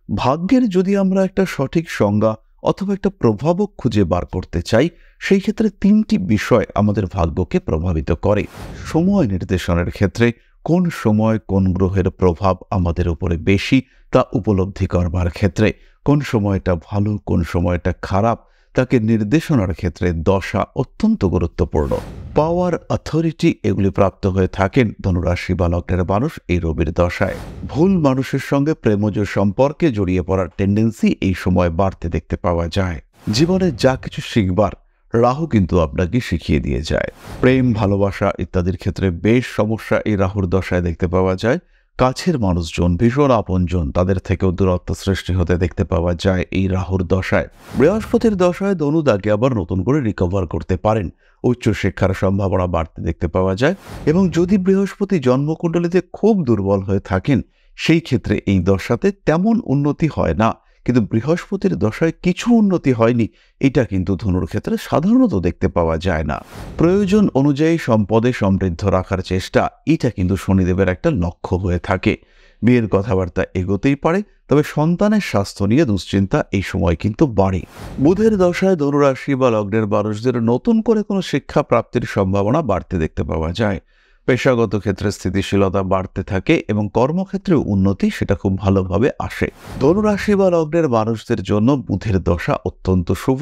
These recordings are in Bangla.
ভাগ্যের যদি আমরা একটা সঠিক সংজ্ঞা অথবা একটা প্রভাবক খুঁজে বার করতে চাই, সেই ক্ষেত্রে তিনটি বিষয় আমাদের ভাগ্যকে প্রভাবিত করে। সময় নির্দেশনের ক্ষেত্রে কোন সময় কোন গ্রহের প্রভাব আমাদের উপরে বেশি তা উপলব্ধি করবার ক্ষেত্রে, কোন সময়টা ভালো কোন সময়টা খারাপ তাকে নির্দেশনার ক্ষেত্রে দশা অত্যন্ত গুরুত্বপূর্ণ। পাওয়ার, অথরিটি এগুলি প্রাপ্ত হয়ে থাকেন ধনুরাশি বা লগ্নের মানুষ এই রবির দশায়। ভুল মানুষের সঙ্গে প্রেমজ সম্পর্কে জড়িয়ে পড়ার টেন্ডেন্সি এই সময় বাড়তে দেখতে পাওয়া যায়। জীবনে যা কিছু শিখবার রাহু কিন্তু আপনাকে শিখিয়ে দিয়ে যায়। প্রেম, ভালোবাসা ইত্যাদির ক্ষেত্রে বেশ সমস্যা এই রাহুর দশায় দেখতে পাওয়া যায়। কাছের মানুষজন, ভীষণ আপনজন, তাদের থেকেও দূরত্ব সৃষ্টি হতে দেখতে পাওয়া যায় এই রাহুর দশায়। বৃহস্পতির দশায় ধনুদাকে আবার নতুন করে রিকভার করতে পারেন, উচ্চশিক্ষার সম্ভাবনা বাড়তে দেখতে পাওয়া যায়। এবং যদি বৃহস্পতি জন্মকুণ্ডলিতে খুব দুর্বল হয়ে থাকেন, সেই ক্ষেত্রে এই দশাতে তেমন উন্নতি হয় না। কিন্তু বৃহস্পতির দশায় কিছু উন্নতি হয়নি, এটা কিন্তু ধনুর ক্ষেত্রে সাধারণত দেখতে পাওয়া যায় না। প্রয়োজন অনুযায়ী সম্পদে সমৃদ্ধ রাখার চেষ্টা, এটা কিন্তু শনিদেবের একটা লক্ষ্য হয়ে থাকে। বিয়ের কথাবার্তা এগোতেই পারে, তবে সন্তানের স্বাস্থ্য নিয়ে দুশ্চিন্তা এই সময় কিন্তু বাড়ে। বুধের দশায় ধনুরাশি বা লগ্নের মানুষদের নতুন করে কোনো শিক্ষা প্রাপ্তির সম্ভাবনা বাড়তে দেখতে পাওয়া যায়। পেশাগত ক্ষেত্রে স্থিতিশীলতা বাড়তে থাকে এবং কর্মক্ষেত্রে উন্নতি সেটা খুব ভালোভাবে আসে। ধনুরাশি বা লগ্নের মানুষদের জন্য বুধের দশা অত্যন্ত শুভ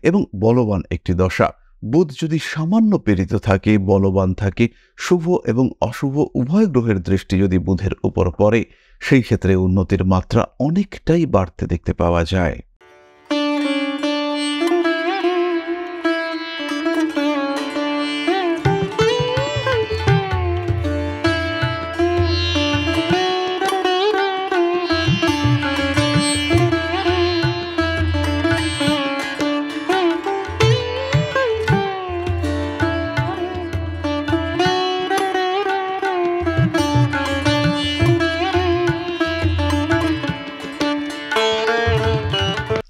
এবং বলবান একটি দশা। বুধ যদি সামান্য প্রেরিত থাকে, বলবান থাকে, শুভ এবং অশুভ উভয় গ্রহের দৃষ্টি যদি বুধের উপর পড়ে, সেই ক্ষেত্রে উন্নতির মাত্রা অনেকটাই বাড়তে দেখতে পাওয়া যায়।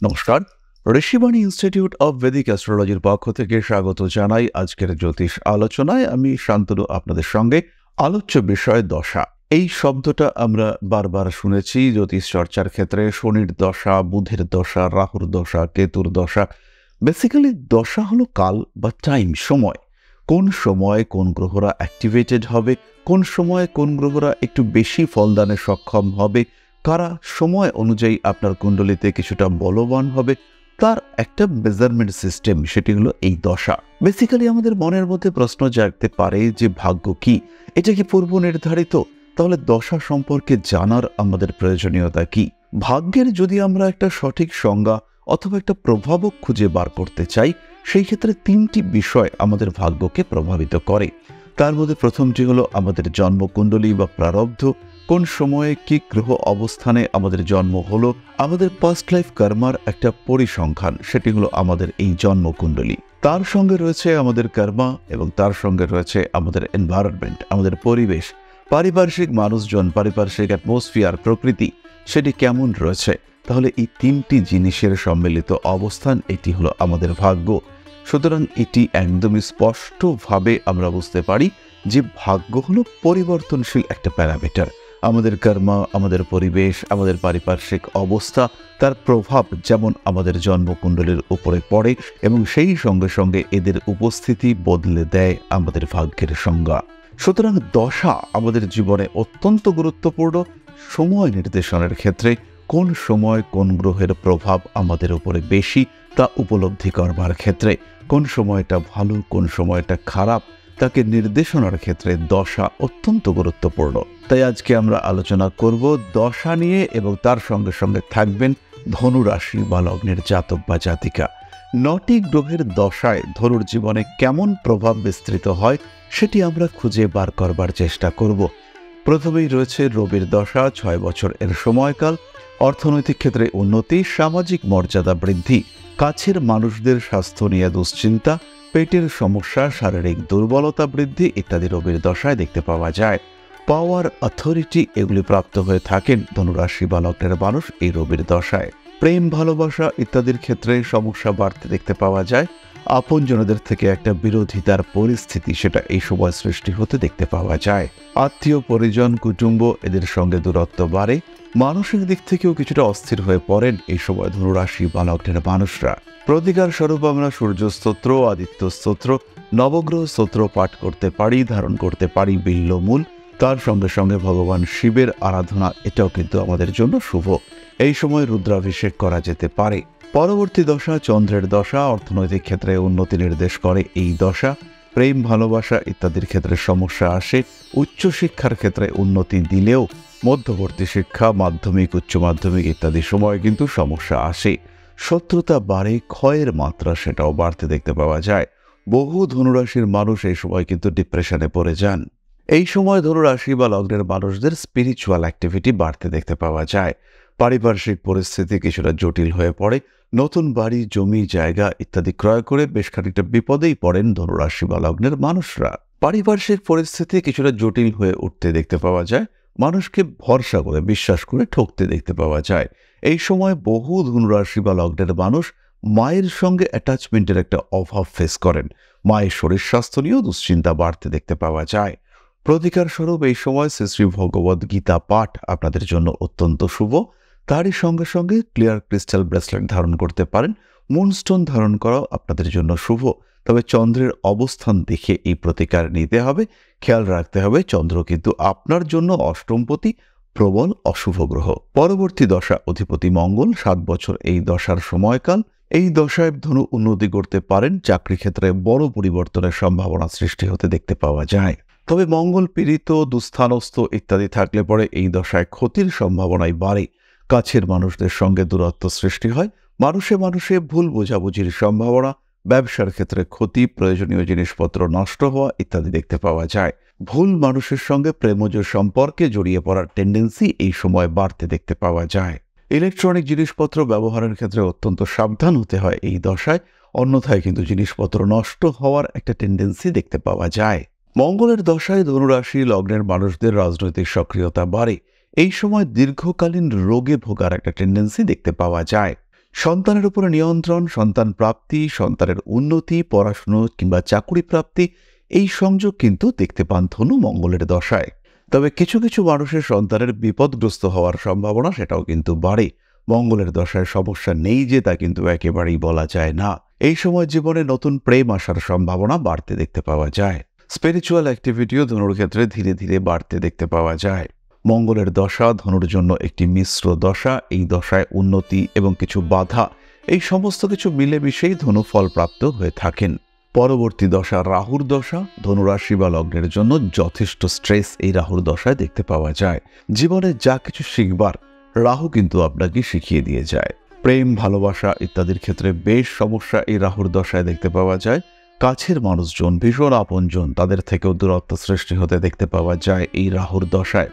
নমস্কার, ঋষিবাণী ইনস্টিটিউট অব ভেদিক অ্যাস্ট্রোলজির পক্ষ থেকে স্বাগত জানাই আজকের জ্যোতিষ আলোচনায়। আমি শান্তনু আপনাদের সঙ্গে। আলোচ্য বিষয় দশা। এই শব্দটা আমরা বারবার শুনেছি জ্যোতিষ চর্চার ক্ষেত্রে। শনির দশা, বুধের দশা, রাহুর দশা, কেতুর দশা। বেসিক্যালি দশা হলো কাল বা টাইম, সময়। কোন সময় কোন গ্রহরা অ্যাক্টিভেটেড হবে, কোন সময় কোন গ্রহরা একটু বেশি ফলদানে সক্ষম হবে, কারা সময় অনুযায়ী আপনার কুণ্ডলিতে কিছুটা বলবান হবে, তার একটা মেজারমেন্ট সিস্টেম, সেটি হলো এই দশা। বেসিক্যালি আমাদের মনের মধ্যে প্রশ্ন জাগতে পারে যে ভাগ্য কি, এটা কি পূর্ব নির্ধারিত? তাহলে দশা সম্পর্কে জানার আমাদের প্রয়োজনীয়তা কি? ভাগ্যের যদি আমরা একটা সঠিক সংজ্ঞা অথবা একটা প্রভাবক খুঁজে বার করতে চাই, সেই ক্ষেত্রে তিনটি বিষয় আমাদের ভাগ্যকে প্রভাবিত করে। তার মধ্যে প্রথমটি হলো আমাদের জন্মকুণ্ডলী বা প্রারব্ধ। কোন সময়ে কি গ্রহ অবস্থানে আমাদের জন্ম হলো, আমাদের পাস্ট লাইফ কর্মার একটা পরিসংখ্যান, সেটি হলো আমাদের এই জন্মকুণ্ডলী। তার সঙ্গে রয়েছে আমাদের কর্মা এবং তার সঙ্গে রয়েছে আমাদের এনভায়রনমেন্ট, আমাদের পরিবেশ, পারিপার্শ্বিক মানুষজন, পারিপার্শ্বিক অ্যাটমসফিয়ার, প্রকৃতি সেটি কেমন রয়েছে। তাহলে এই তিনটি জিনিসের সম্মিলিত অবস্থান, এটি হলো আমাদের ভাগ্য। সুতরাং এটি একদমই স্পষ্টভাবে আমরা বুঝতে পারি যে ভাগ্য হলো পরিবর্তনশীল একটা প্যারামিটার। আমাদের কর্মা, আমাদের পরিবেশ, আমাদের পারিপার্শ্বিক অবস্থা, তার প্রভাব যেমন আমাদের জন্মকুণ্ডলীর উপরে পড়ে এবং সেই সঙ্গে সঙ্গে এদের উপস্থিতি বদলে দেয় আমাদের ভাগ্যের সংজ্ঞা। সুতরাং দশা আমাদের জীবনে অত্যন্ত গুরুত্বপূর্ণ। সময় নির্দেশনের ক্ষেত্রে কোন সময় কোন গ্রহের প্রভাব আমাদের উপরে বেশি তা উপলব্ধি করবার ক্ষেত্রে, কোন সময়টা ভালো কোন সময়টা খারাপ তাকে নির্দেশনার ক্ষেত্রে দশা অত্যন্ত গুরুত্বপূর্ণ। তাই আজকে আমরা আলোচনা করব দশা নিয়ে এবং তার সঙ্গে সঙ্গে থাকবেন ধনুরাশি বা লগ্নের জাতক বা জাতিকা। 9টি গ্রহের দশায় ধনুর জীবনে কেমন প্রভাব বিস্তৃত হয় সেটি আমরা খুঁজে বার করবার চেষ্টা করব। প্রথমেই রয়েছে রবির দশা, 6 বছর এর সময়কাল। অর্থনৈতিক ক্ষেত্রে উন্নতি, সামাজিক মর্যাদা বৃদ্ধি, কাছের মানুষদের স্বাস্থ্য নিয়ে দুশ্চিন্তা, পেটের সমস্যা, শারীরিক দুর্বলতা বৃদ্ধি ইত্যাদি রবির দশায় দেখতে পাওয়া যায়। পাওয়ার, অথরিটি এগুলি প্রাপ্ত হয়ে থাকেন ধনুরাশি বা লগ্নের মানুষ এই রবির দশায়। প্রেম, ভালোবাসা ইত্যাদির ক্ষেত্রে সমস্যা বাড়তে দেখতে পাওয়া যায়। আপনজনদের থেকে একটা বিরোধিতার পরিস্থিতি সেটা এই সময় সৃষ্টি হতে দেখতে পাওয়া যায়। আত্মীয় পরিজন কুটুম্ব এদের সঙ্গে দূরত্ব বাড়ে, মানসিক দিক থেকেও কিছুটা অস্থির হয়ে পড়েন এই সময় ধনুরাশি বা লগ্নের মানুষরা। প্রতিকার স্বরূপ আমরা সূর্য স্তোত্র, আদিত্য স্তোত্র, নবগ্রহ স্তোত্র পাঠ করতে পারি, ধারণ করতে পারি বিল্বমূল। তার সঙ্গে সঙ্গে ভগবান শিবের আরাধনা এটাও কিন্তু আমাদের জন্য শুভ। এই সময় রুদ্রাভিষেক করা যেতে পারে। পরবর্তী দশা চন্দ্রের দশা, অর্থনৈতিক ক্ষেত্রে উন্নতি নির্দেশ করে এই দশা। প্রেম ভালোবাসা ইত্যাদির ক্ষেত্রে সমস্যা আসে, উচ্চশিক্ষার ক্ষেত্রে উন্নতি দিলেও মধ্যবর্তী শিক্ষা, মাধ্যমিক, উচ্চ মাধ্যমিক ইত্যাদি সময় কিন্তু সমস্যা আসে। শত্রুতা বাড়ে, ক্ষয়ের মাত্রা সেটাও বাড়তে দেখতে পাওয়া যায়। বহু ধনুরাশির মানুষ এই সময় কিন্তু ডিপ্রেশনে পড়ে যান। এই সময় ধনুরাশি বা লগ্নের মানুষদের স্পিরিচুয়াল অ্যাক্টিভিটি বাড়তে দেখতে পাওয়া যায়। পারিপার্শ্বিক পরিস্থিতি কিছুটা জটিল হয়ে পড়ে, নতুন বাড়ি, জমি, জায়গা ইত্যাদি ক্রয় করে বেশ খানিকটা বিপদেই পড়েন ধনুরাশি বা লগ্নের মানুষরা। পারিপার্শ্বিক পরিস্থিতি কিছুটা জটিল হয়ে উঠতে দেখতে পাওয়া যায়, মানুষকে ভরসা করে বিশ্বাস করে ঠকতে দেখতে পাওয়া যায়। এই সময় বহু ধনুরাশি বা লগ্নের মানুষ মায়ের সঙ্গে অ্যাটাচমেন্টের একটা অভাব ফেস করেন। মায়ের শরীর স্বাস্থ্য নিয়েও দুশ্চিন্তা বাড়তে দেখতে পাওয়া যায়। প্রতিকার স্বরূপ এই সময় শ্রী শ্রী ভগবদ গীতা পাঠ আপনাদের জন্য অত্যন্ত শুভ। তারই সঙ্গে সঙ্গে ক্লিয়ার ক্রিস্টাল ব্রেসলেট ধারণ করতে পারেন। মুনস্টোন ধারণ করাও আপনাদের জন্য শুভ। তবে চন্দ্রের অবস্থান দেখে এই প্রতিকার নিতে হবে। খেয়াল রাখতে হবে চন্দ্র কিন্তু আপনার জন্য অষ্টমপতি, প্রবল অশুভ গ্রহ। পরবর্তী দশা অধিপতি মঙ্গল, 7 বছর এই দশার সময়কাল। এই দশায় ধনু উন্নতি করতে পারেন, চাকরি ক্ষেত্রে বড় পরিবর্তনের সম্ভাবনা সৃষ্টি হতে দেখতে পাওয়া যায়। তবে মঙ্গল পীড়িত, দুস্থানস্থ ইত্যাদি থাকলে পরে এই দশায় ক্ষতির সম্ভাবনাই বাড়ে। কাছের মানুষদের সঙ্গে দূরত্ব সৃষ্টি হয়, মানুষে মানুষে ভুল বোঝাবুঝির সম্ভাবনা, ব্যবসার ক্ষেত্রে ক্ষতি, প্রয়োজনীয় জিনিসপত্র নষ্ট হওয়া ইত্যাদি দেখতে পাওয়া যায়। ভুল মানুষের সঙ্গে প্রেমজ সম্পর্কে জড়িয়ে পড়ার টেন্ডেন্সি এই সময় বাড়তে দেখতে পাওয়া যায়। ইলেকট্রনিক জিনিসপত্র ব্যবহারের ক্ষেত্রে অত্যন্ত সাবধান হতে হয় এই দশায়, অন্যথায় কিন্তু জিনিসপত্র নষ্ট হওয়ার একটা টেন্ডেন্সি দেখতে পাওয়া যায়। মঙ্গলের দশায় ধনুরাশি লগ্নের মানুষদের রাজনৈতিক সক্রিয়তা বাড়ে। এই সময় দীর্ঘকালীন রোগে ভোগার একটা টেন্ডেন্সি দেখতে পাওয়া যায়। সন্তানের উপরে নিয়ন্ত্রণ, সন্তান প্রাপ্তি, সন্তানের উন্নতি, পড়াশুনো কিংবা চাকুরি প্রাপ্তি এই সংযোগ কিন্তু দেখতে পান ধনু মঙ্গলের দশায়। তবে কিছু কিছু মানুষের সন্তানের বিপদগ্রস্ত হওয়ার সম্ভাবনা সেটাও কিন্তু বাড়ে। মঙ্গলের দশায় সমস্যা নেই যে তা কিন্তু একেবারেই বলা যায় না। এই সময় জীবনে নতুন প্রেম আসার সম্ভাবনা বাড়তে দেখতে পাওয়া যায়। স্পিরিচুয়াল অ্যাক্টিভিটিও ধনুর ক্ষেত্রে ধীরে ধীরে বাড়তে দেখতে পাওয়া যায়। মঙ্গলের দশা ধনুর জন্য একটি মিশ্র দশা। এই দশায় উন্নতি এবং কিছু বাধা এই সমস্ত কিছু মিলেমিশেই ধনু ফলপ্রাপ্ত হয়ে থাকেন। পরবর্তী দশা রাহুর দশা, ধনুরাশি বা লগ্নের জন্য যথেষ্ট স্ট্রেস এই রাহুর দশায় দেখতে পাওয়া যায়। জীবনে যা কিছু শিখবার রাহু কিন্তু আপনাকে শিখিয়ে দিয়ে যায়। প্রেম, ভালোবাসা ইত্যাদির ক্ষেত্রে বেশ সমস্যা এই রাহুর দশায় দেখতে পাওয়া যায়। কাছের মানুষজন, ভীষণ আপনজন, তাদের থেকেও দূরত্ব সৃষ্টি হতে দেখতে পাওয়া যায় এই রাহুর দশায়।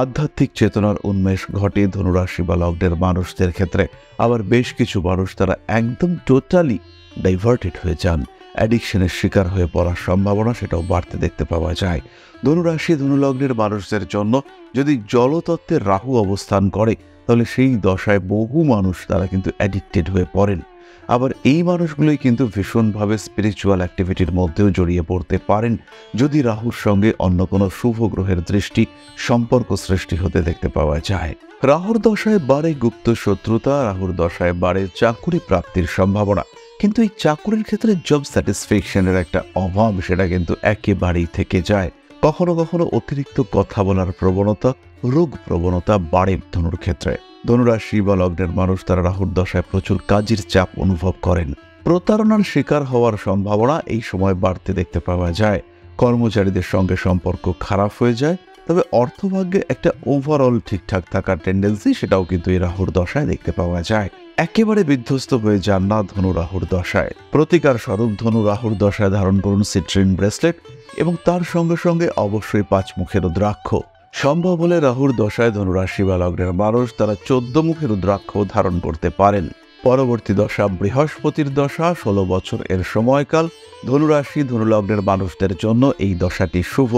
আধ্যাত্মিক চেতনার উন্মেষ ঘটে ধনুরাশি বা লগ্নের মানুষদের ক্ষেত্রে। আবার বেশ কিছু মানুষ তারা একদম টোটালি ডাইভার্টেড হয়ে যান, অ্যাডিকশনের শিকার হয়ে পড়ার সম্ভাবনা সেটাও বাড়তে দেখতে পাওয়া যায়। ধনুরাশি ধনুলগ্নের মানুষদের জন্য যদি জলতত্ত্বের রাহু অবস্থান করে তাহলে সেই দশায় বহু মানুষ তারা কিন্তু অ্যাডিক্টেড হয়ে পড়েন। আবার এই মানুষগুলোই কিন্তু ভীষণভাবে স্পিরিচুয়াল অ্যাক্টিভিটির মধ্যেও জড়িয়ে পড়তে পারেন যদি রাহুর সঙ্গে অন্য কোনো শুভ গ্রহের দৃষ্টি, সম্পর্ক সৃষ্টি হতে দেখতে পাওয়া যায়। রাহুর দশায় বাড়ে গুপ্ত শত্রুতা, রাহুর দশায় বাড়ে চাকুরি প্রাপ্তির সম্ভাবনা, কিন্তু এই চাকুরির ক্ষেত্রে জব স্যাটিসফ্যাকশনের একটা অভাব সেটা কিন্তু একেবারেই থেকে যায়। কখনো কখনো অতিরিক্ত কথা বলার প্রবণতা, রোগ প্রবণতা বাড়ে ধনুর ক্ষেত্রে। ধনুরাশি বা লগ্নের মানুষ তারা রাহুর দশায় প্রচুর কাজের চাপ অনুভব করেন। প্রতারণার শিকার হওয়ার সম্ভাবনা এই সময় বাড়তে দেখতে পাওয়া যায়। কর্মচারীদের সঙ্গে সম্পর্ক খারাপ হয়ে যায়, তবে অর্থভাগ্যে একটা ওভারঅল ঠিকঠাক থাকার টেন্ডেন্সি সেটাও কিন্তু এই রাহুর দশায় দেখতে পাওয়া যায়। একেবারে বিধ্বস্ত হয়ে যান না ধনু রাহুর দশায়। প্রতিকার স্বরূপ ধনু রাহুর দশায় ধারণ করুন সিট্রিন ব্রেসলেট এবং তার সঙ্গে সঙ্গে অবশ্যই 5 মুখের রুদ্রাক্ষ। সম্ভব হলে রাহুর দশায় ধনুরাশি বা লগ্নের মানুষ তারা 14 মুখের রুদ্রাক্ষ ধারণ করতে পারেন। পরবর্তী দশা বৃহস্পতির দশা, 16 বছর এর সময়কাল। ধনুরাশি ধনুলগ্নের মানুষদের জন্য এই দশাটি শুভ।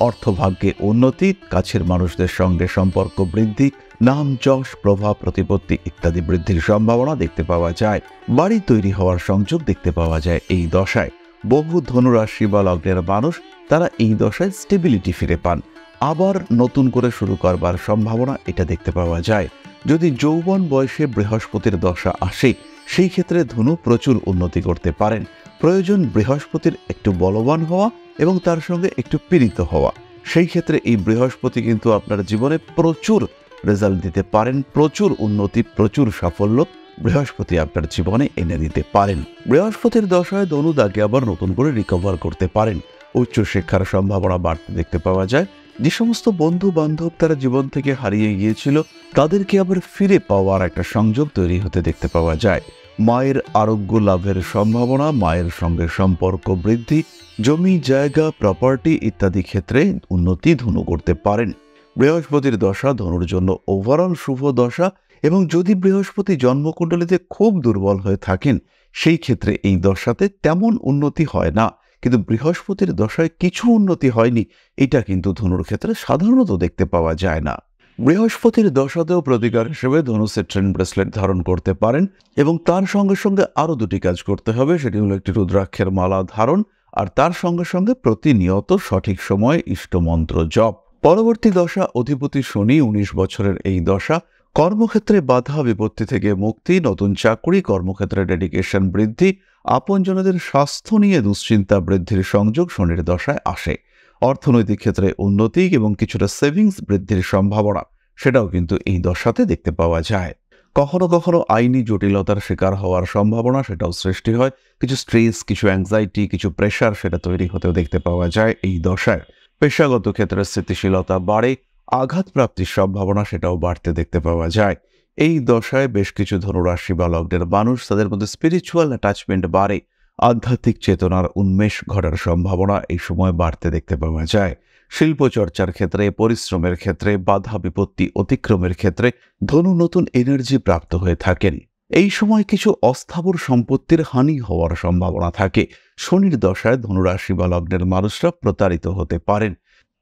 অর্থভাগ্যে উন্নতি, কাছের মানুষদের সঙ্গে সম্পর্ক বৃদ্ধি, নাম যশ প্রভাব প্রতিপত্তি ইত্যাদি বৃদ্ধির সম্ভাবনা দেখতে পাওয়া যায়। বাড়ি তৈরি হওয়ার সংযোগ দেখতে পাওয়া যায় এই দশায়। বহু ধনুরাশি বা লগ্নের মানুষ তারা এই দশায় স্টেবিলিটি ফিরে পান, আবার নতুন করে শুরু করবার সম্ভাবনা এটা দেখতে পাওয়া যায়। যদি যৌবন বয়সে বৃহস্পতির দশা আসে, সেই ক্ষেত্রে ধনু প্রচুর উন্নতি করতে পারেন। প্রয়োজন বৃহস্পতির একটু বলবান হওয়া এবং তার সঙ্গে একটু পীড়িত হওয়া। সেই ক্ষেত্রে এই বৃহস্পতি কিন্তু আপনার জীবনে প্রচুর রেজাল্ট দিতে পারেন, প্রচুর উন্নতি, প্রচুর সাফল্য বৃহস্পতি আপনার জীবনে এনে দিতে পারেন। বৃহস্পতির দশায় ধনু তাকে আবার নতুন করে রিকভার করতে পারেন। উচ্চশিক্ষার সম্ভাবনা বাড়তে দেখতে পাওয়া যায়। যে সমস্ত বন্ধু বান্ধব তারা জীবন থেকে হারিয়ে গিয়েছিল, তাদেরকে আবার ফিরে পাওয়ার একটা সংযোগ তৈরি হতে দেখতে পাওয়া যায়। মায়ের আরোগ্য লাভের সম্ভাবনা, মায়ের সঙ্গে সম্পর্ক বৃদ্ধি, জমি জায়গা প্রপার্টি ইত্যাদি ক্ষেত্রে উন্নতি ধনু করতে পারেন। বৃহস্পতির দশা ধনুর জন্য ওভারঅল শুভ দশা, এবং যদি বৃহস্পতি জন্মকুণ্ডলিতে খুব দুর্বল হয়ে থাকেন, সেই ক্ষেত্রে এই দশাতে তেমন উন্নতি হয় না। কিন্তু বৃহস্পতির দশায় কিছু উন্নতি হয়নি, এটা কিন্তু ধনুর ক্ষেত্রে সাধারণত দেখতে পাওয়া যায় না। বৃহস্পতির দশাতেও প্রতিকার হিসেবে ধনু সেট্রেন ব্রেসলেট ধারণ করতে পারেন, এবং তার সঙ্গে সঙ্গে আরও দুটি কাজ করতে হবে। সেটি হলো একটি রুদ্রাক্ষের মালা ধারণ, আর তার সঙ্গে সঙ্গে প্রতিনিয়ত সঠিক সময়ে ইষ্টমন্ত্র জপ। পরবর্তী দশা অধিপতি শনি, 19 বছরের এই দশা। কর্মক্ষেত্রে বাধা বিপত্তি থেকে মুক্তি, নতুন চাকরি, কর্মক্ষেত্রে ডেডিকেশন বৃদ্ধি, আপনজনদের স্বাস্থ্য নিয়ে দুশ্চিন্তা বৃদ্ধির সংযোগ শনির দশায় আসে। অর্থনৈতিক ক্ষেত্রে উন্নতি এবং কিছুটা সেভিংস বৃদ্ধির সম্ভাবনা সেটাও কিন্তু এই দশাতে দেখতে পাওয়া যায়। কখনো কখনো আইনি জটিলতার শিকার হওয়ার সম্ভাবনা সেটাও সৃষ্টি হয়। কিছু স্ট্রেস, কিছু অ্যাংজাইটি, কিছু প্রেশার সেটা তৈরি হতেও দেখতে পাওয়া যায় এই দশায়। পেশাগত ক্ষেত্রে স্থিতিশীলতা বাড়ে, আঘাতপ্রাপ্তির সম্ভাবনা সেটাও বাড়তে দেখতে পাওয়া যায়। এই দশায় বেশ কিছু ধনুরাশি বা লগ্নের মানুষ তাদের মধ্যে স্পিরিচুয়াল অ্যাটাচমেন্ট বাড়ে, আধ্যাত্মিক চেতনার উন্মেষ ঘটার সম্ভাবনা এই সময় বাড়তে দেখতে পাওয়া যায়। শিল্প চর্চার ক্ষেত্রে, পরিশ্রমের ক্ষেত্রে, বাধা বিপত্তি অতিক্রমের ক্ষেত্রে ধনু নতুন এনার্জি প্রাপ্ত হয়ে থাকেন। এই সময় কিছু অস্থাবর সম্পত্তির হানি হওয়ার সম্ভাবনা থাকে। শনির দশায় ধনুরাশি বা লগ্নের মানুষরা প্রতারিত হতে পারেন।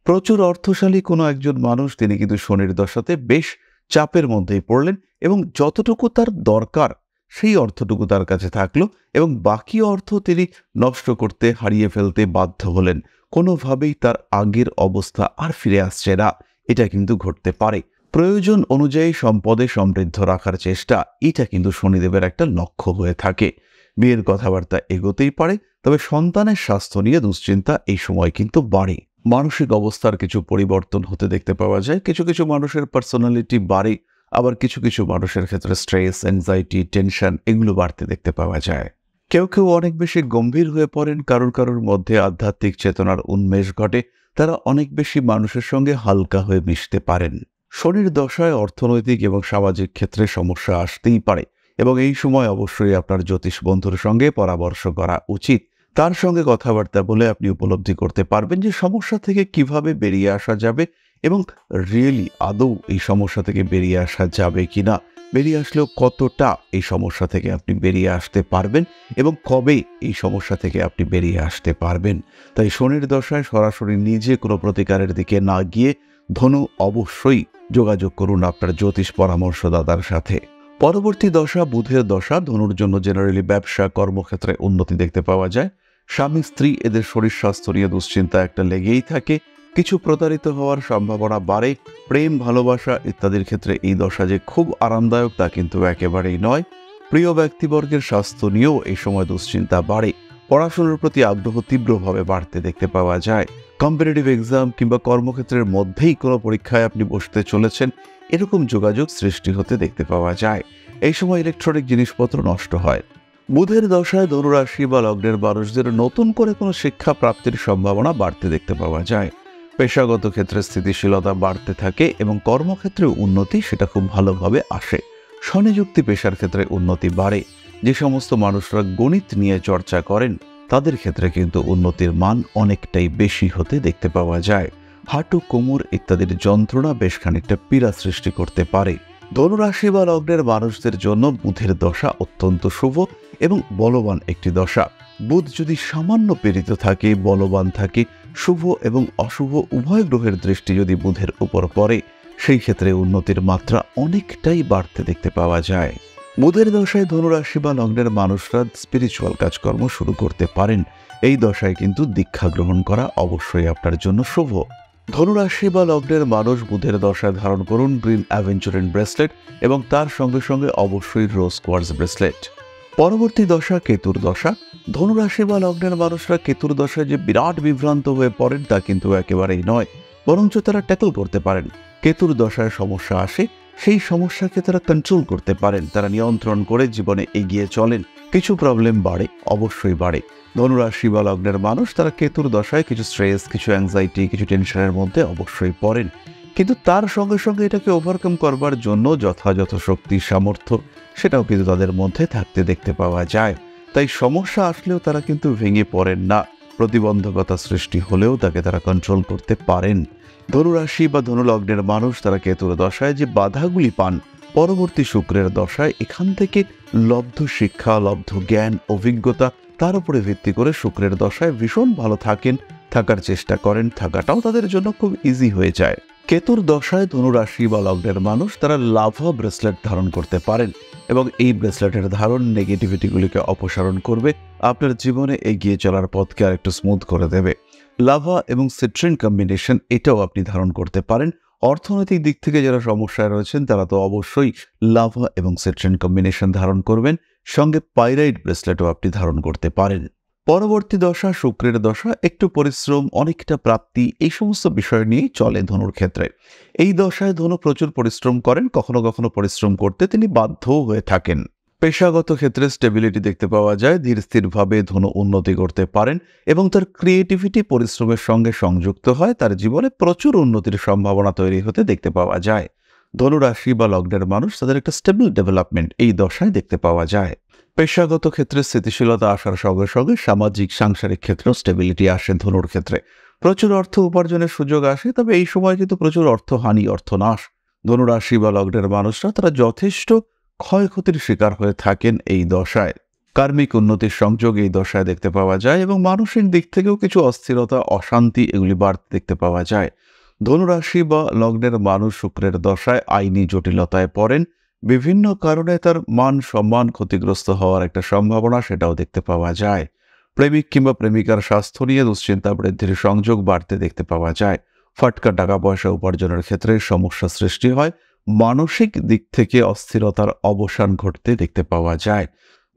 প্রচুর অর্থশালী কোনো একজন মানুষ, তিনি কিন্তু শনির দশাতে বেশ চাপের মধ্যেই পড়লেন, এবং যতটুকু তার দরকার সেই অর্থটুকু তার কাছে থাকলো, এবং বাকি অর্থ তিনি নষ্ট করতে, হারিয়ে ফেলতে বাধ্য হলেন। কোনোভাবেই তার আগের অবস্থা আর ফিরে আসছে না। এটা কিন্তু ঘটতে পারে। প্রয়োজন অনুযায়ী সম্পদে সমৃদ্ধ রাখার চেষ্টা, এটা কিন্তু শনিদেবের একটা লক্ষ্য হয়ে থাকে। বিয়ের কথাবার্তা এগোতেই পারে, তবে সন্তানের স্বাস্থ্য নিয়ে দুশ্চিন্তা এই সময় কিন্তু বাড়ে। মানসিক অবস্থার কিছু পরিবর্তন হতে দেখতে পাওয়া যায়। কিছু কিছু মানুষের পার্সোনালিটি বাড়ে, আবার কিছু কিছু মানুষের ক্ষেত্রে স্ট্রেস, অ্যাংজাইটি, টেনশন এগুলো বাড়তে দেখতে পাওয়া যায়। কেউ কেউ অনেক বেশি গম্ভীর হয়ে পড়েন, কারোর মধ্যে আধ্যাত্মিক চেতনার উন্মেষ ঘটে, তারা অনেক বেশি মানুষের সঙ্গে হালকা হয়ে মিশতে পারেন। শনির দশায় অর্থনৈতিক এবং সামাজিক ক্ষেত্রে সমস্যা আসতেই পারে, এবং এই সময় অবশ্যই আপনার জ্যোতিষ বন্ধুর সঙ্গে পরামর্শ করা উচিত। তার সঙ্গে কথাবার্তা বলে আপনি উপলব্ধি করতে পারবেন যে সমস্যা থেকে কিভাবে বেরিয়ে আসা যাবে, এবং রিয়েলি আদৌ এই সমস্যা থেকে বেরিয়ে আসা যাবে কিনা, বেরিয়ে আসলেও কতটা এই সমস্যা থেকে আপনি বেরিয়ে আসতে পারবেন, এবং কবে এই সমস্যা থেকে আপনি বেরিয়ে আসতে পারবেন। তাই শনির দশায় সরাসরি নিজে কোনো প্রতিকারের দিকে না গিয়ে ধনু অবশ্যই যোগাযোগ করুন আপনার জ্যোতিষ পরামর্শদাতার সাথে। পরবর্তী দশা বুধের দশা। ধনুর জন্য জেনারেলি ব্যবসা, কর্মক্ষেত্রে উন্নতি দেখতে পাওয়া যায়। স্বামী স্ত্রী এদের শরীর স্বাস্থ্য নিয়ে দুশ্চিন্তা একটা লেগেই থাকে। কিছু প্রতারিত হওয়ার সম্ভাবনা বাড়ে। প্রেম, ভালোবাসা ইত্যাদির ক্ষেত্রে এই দশা যে খুব আরামদায়ক তা কিন্তু একেবারেই নয়। প্রিয় ব্যক্তিবর্গের স্বাস্থ্য নিয়েও এই সময় দুশ্চিন্তা বাড়ে। পড়াশোনার প্রতি আগ্রহ তীব্রভাবে বাড়তে দেখতে পাওয়া যায়। কম্পিটিটিভ এক্সাম কিংবা কর্মক্ষেত্রের মধ্যেই কোনো পরীক্ষায় আপনি বসতে চলেছেন, এরকম যোগাযোগ সৃষ্টি হতে দেখতে পাওয়া যায়। এই সময় ইলেকট্রনিক জিনিসপত্র নষ্ট হয়। বুধের দশায় ধনুরাশি বা লগ্নের মানুষদের নতুন করে কোনো শিক্ষা প্রাপ্তির সম্ভাবনা বাড়তে দেখতে পাওয়া যায়। পেশাগত ক্ষেত্রে স্থিতিশীলতা বাড়তে থাকে, এবং কর্মক্ষেত্রে উন্নতি সেটা খুব ভালোভাবে আসে। স্বনিযুক্তি পেশার ক্ষেত্রে উন্নতি বাড়ে। যে সমস্ত মানুষরা গণিত নিয়ে চর্চা করেন, তাদের ক্ষেত্রে কিন্তু উন্নতির মান অনেকটাই বেশি হতে দেখতে পাওয়া যায়। হাঁটু, কোমর ইত্যাদির যন্ত্রণা বেশ খানিকটা পীড়া সৃষ্টি করতে পারে। ধনুরাশি বা লগ্নের মানুষদের জন্য বুধের দশা অত্যন্ত শুভ এবং বলবান একটি দশা। বুধ যদি সামান্য প্রেরিত থাকে, বলবান থাকে, শুভ এবং অশুভ উভয় গ্রহের দৃষ্টি যদি বুধের উপর পড়ে, সেই ক্ষেত্রে উন্নতির মাত্রা অনেকটাই বাড়তে দেখতে পাওয়া যায়। বুধের দশায় ধনুরাশি বা লগ্নের মানুষরা স্পিরিচুয়াল কাজকর্ম শুরু করতে পারেন। এই দশায় কিন্তু দীক্ষা গ্রহণ করা অবশ্যই আপনার জন্য শুভ। ধনুরাশি বা লগ্নের মানুষ বুধের দশায় ধারণ করুন গ্রিন অ্যাভেঞ্চুরিন ব্রেসলেট এবং তার সঙ্গে সঙ্গে অবশ্যই রোজ কোয়ার্টজ ব্রেসলেট। পরবর্তী দশা কেতুর দশা। ধনুরাশি বা লগ্নের মানুষরা কেতুর দশায় যে বিরাট বিভ্রান্ত হয়ে পড়েন তা কিন্তু একেবারেই নয়, বরঞ্চ তারা ট্যাকল করতে পারেন। কেতুর দশায় সমস্যা আসে, সেই সমস্যাকে তারা কন্ট্রোল করতে পারেন, তারা নিয়ন্ত্রণ করে জীবনে এগিয়ে চলেন। কিছু প্রবলেম বাড়ে, অবশ্যই বাড়ে। ধনুরাশি বা লগ্নের মানুষ তারা কেতুর দশায় কিছু স্ট্রেস, কিছু অ্যাংজাইটি, কিছু টেনশনের মধ্যে অবশ্যই পড়েন, কিন্তু তার সঙ্গে সঙ্গে এটাকে ওভারকাম করবার জন্য যথাযথ শক্তি, সামর্থ্য সেটাও কিন্তু তাদের মধ্যে থাকতে দেখতে পাওয়া যায়। তাই সমস্যা আসলেও তারা কিন্তু ভেঙে পড়েন না, প্রতিবন্ধকতা সৃষ্টি হলেও তাকে তারা কন্ট্রোল করতে পারেন। ধনুরাশি বা ধনুলগ্নের মানুষ তারা কেতুর দশায় যে বাধাগুলি পান, পরবর্তী শুক্রের দশায় এখান থেকে লব্ধ শিক্ষা, লব্ধ জ্ঞান, অভিজ্ঞতা, তার উপরে ভিত্তি করে শুক্রের দশায় ভীষণ ভালো থাকার চেষ্টা করেন, থাকাটাও তাদের জন্য খুব ইজি হয়ে যায়। কেতুর দশায় ধনুরাশি বা লগ্নের মানুষ তারা লাভা ব্রেসলেট ধারণ করতে পারেন এবং এই ব্রেসলেটের ধারণ নেগেটিভিটিগুলিকে অপসারণ করবে, আপনার জীবনে এগিয়ে চলার পথকে আরেকটু স্মুথ করে দেবে। লাভা এবং সিট্রিন কম্বিনেশন এটাও আপনি ধারণ করতে পারেন। অর্থনৈতিক দিক থেকে যারা সমস্যায় রয়েছেন তারা তো অবশ্যই লাভা এবং সিট্রিন কম্বিনেশন ধারণ করবেন, সঙ্গে পাইরাইট ব্রেসলেটও আপনি ধারণ করতে পারেন। পরবর্তী দশা শুক্রের দশা, একটু পরিশ্রম, অনেকটা প্রাপ্তি, এই সমস্ত বিষয় নিয়েই চলে ধনুর ক্ষেত্রে। এই দশায় ধনু প্রচুর পরিশ্রম করেন, কখনো কখনো পরিশ্রম করতে তিনি বাধ্যও হয়ে থাকেন। পেশাগত ক্ষেত্রে স্টেবিলিটি দেখতে পাওয়া যায়, ধীর স্থিরভাবে ধনু উন্নতি করতে পারেন এবং তার ক্রিয়েটিভিটি পরিশ্রমের সঙ্গে সংযুক্ত হয়, তার জীবনে প্রচুর উন্নতির সম্ভাবনা তৈরি হতে দেখতে পাওয়া যায়। ধনুরাশি বা লগ্নের মানুষ তাদের একটা স্টেবল ডেভেলপমেন্ট এই দশায় দেখতে পাওয়া যায়। পেশাগত ক্ষেত্রে স্থিতিশীলতা আসার সঙ্গে সঙ্গে সামাজিক সাংসারিক ক্ষেত্রেও স্টেবিলিটি আসে ধনুর ক্ষেত্রে। প্রচুর অর্থ উপার্জনের সুযোগ আসে, তবে এই সময় কিন্তু প্রচুর অর্থহানি, অর্থনাশ। ধনুরাশি বা লগ্নের মানুষরা তারা যথেষ্ট ক্ষয়ক্ষতির শিকার হয়ে থাকেন এই দশায়। কার্মিক উন্নতির সংযোগ এই দশায় দেখতে পাওয়া যায় এবং মানসিক দিক থেকেও কিছু অস্থিরতা, অশান্তি এগুলি বাড়তে দেখতে পাওয়া যায়। ধনুরাশি বা লগ্নের মানুষ শুক্রের দশায় আইনি জটিলতায় পড়েন, বিভিন্ন কারণে তার মান সম্মান ক্ষতিগ্রস্ত হওয়ার একটা সম্ভাবনা সেটাও দেখতে পাওয়া যায়। প্রেমিক কিংবা প্রেমিকার স্বাস্থ্য নিয়ে দুশ্চিন্তা বৃদ্ধির সংযোগ বাড়তে দেখতে পাওয়া যায়। ফাটকা টাকা পয়সা উপার্জনের ক্ষেত্রে সমস্যা সৃষ্টি হয়, মানসিক দিক থেকে অস্থিরতার অবসান ঘটতে দেখতে পাওয়া যায়।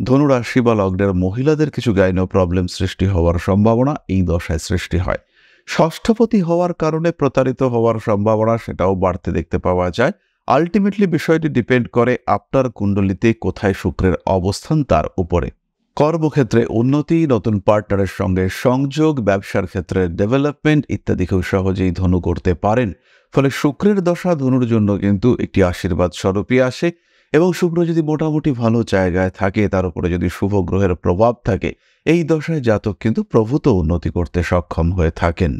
ধনুরাশি বা লগ্নের মহিলাদের কিছু গাইনো প্রবলেম সৃষ্টি হওয়ার সম্ভাবনা এই দশায় সৃষ্টি হয়। ষষ্ঠপতি হওয়ার কারণে প্রতারিত হওয়ার সম্ভাবনা সেটাও বাড়তে দেখতে পাওয়া যায়। আলটিমেটলি বিষয়টি ডিপেন্ড করে আপনার কুণ্ডলিতে কোথায় শুক্রের অবস্থান তার উপরে। কর্মক্ষেত্রে উন্নতি, নতুন পার্টনারের সঙ্গে সংযোগ, ব্যবসার ক্ষেত্রে ডেভেলপমেন্ট ইত্যাদি খুব সহজেই ধনু করতে পারেন। ফলে শুক্রের দশা ধনুর জন্য কিন্তু একটি আশীর্বাদ স্বরূপই আসে এবং শুক্র যদি মোটামুটি ভালো জায়গায় থাকে, তার উপরে যদি শুভ গ্রহের প্রভাব থাকে, এই দশায় জাতক কিন্তু প্রভূত উন্নতি করতে সক্ষম হয়ে থাকেন।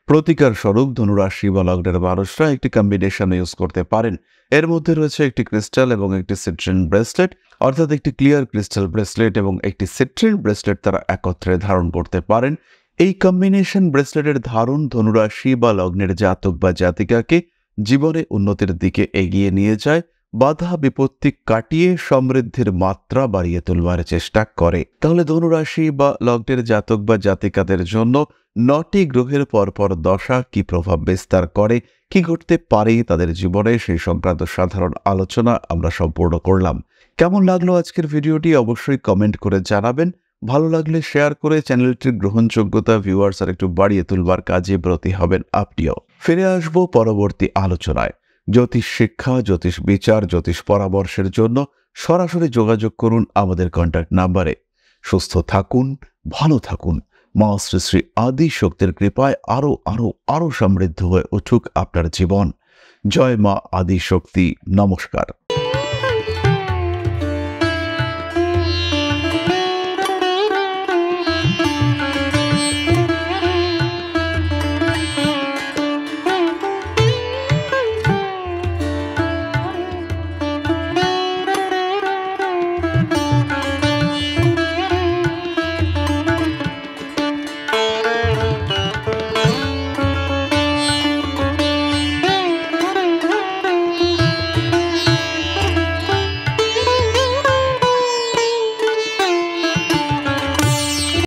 প্রতিকার স্বরূপ ধনুরাশি বা লগ্নের মানুষরা একটি কম্বিনেশন ইউজ করতে পারেন। এর মধ্যে রয়েছে একটি ক্রিস্টাল এবং একটি সিট্রিন ব্রেসলেট, অর্থাৎ একটি ক্লিয়ার ক্রিস্টাল ব্রেসলেট এবং একটি সিট্রিন ব্রেসলেট তারা একত্রে ধারণ করতে পারেন। এই কম্বিনেশন ব্রেসলেটের ধারণ ধনুরাশি বা লগ্নের জাতক বা জাতিকাকে জীবনে উন্নতির দিকে এগিয়ে নিয়ে যায়, বাধা বিপত্তি কাটিয়ে সমৃদ্ধির মাত্রা বাড়িয়ে তুলবার চেষ্টা করে। তাহলে ধনুরাশি বা লগ্নের জাতক বা জাতিকাদের জন্য 9টি গ্রহের পরপর দশা কি প্রভাব বিস্তার করে, কি ঘটতে পারে তাদের জীবনে, সেই সংক্রান্ত সাধারণ আলোচনা আমরা সম্পূর্ণ করলাম। কেমন লাগলো আজকের ভিডিওটি অবশ্যই কমেন্ট করে জানাবেন। ভালো লাগলে শেয়ার করে চ্যানেলটির গ্রহণযোগ্যতা, ভিউয়ার্স আর একটু বাড়িয়ে তুলবার কাজে ব্রতী হবেন আপনিও। ফিরে আসবো পরবর্তী আলোচনায়। জ্যোতিষ শিক্ষা, জ্যোতিষ বিচার, জ্যোতিষ পরামর্শের জন্য সরাসরি যোগাযোগ করুন আমাদের কন্ট্যাক্ট নাম্বারে। সুস্থ থাকুন, ভালো থাকুন। মা শ্রী শ্রী আদি শক্তির কৃপায় আরো আরো আরো সমৃদ্ধ হয়ে উঠুক আপনার জীবন। জয় মা আদি শক্তি। নমস্কার।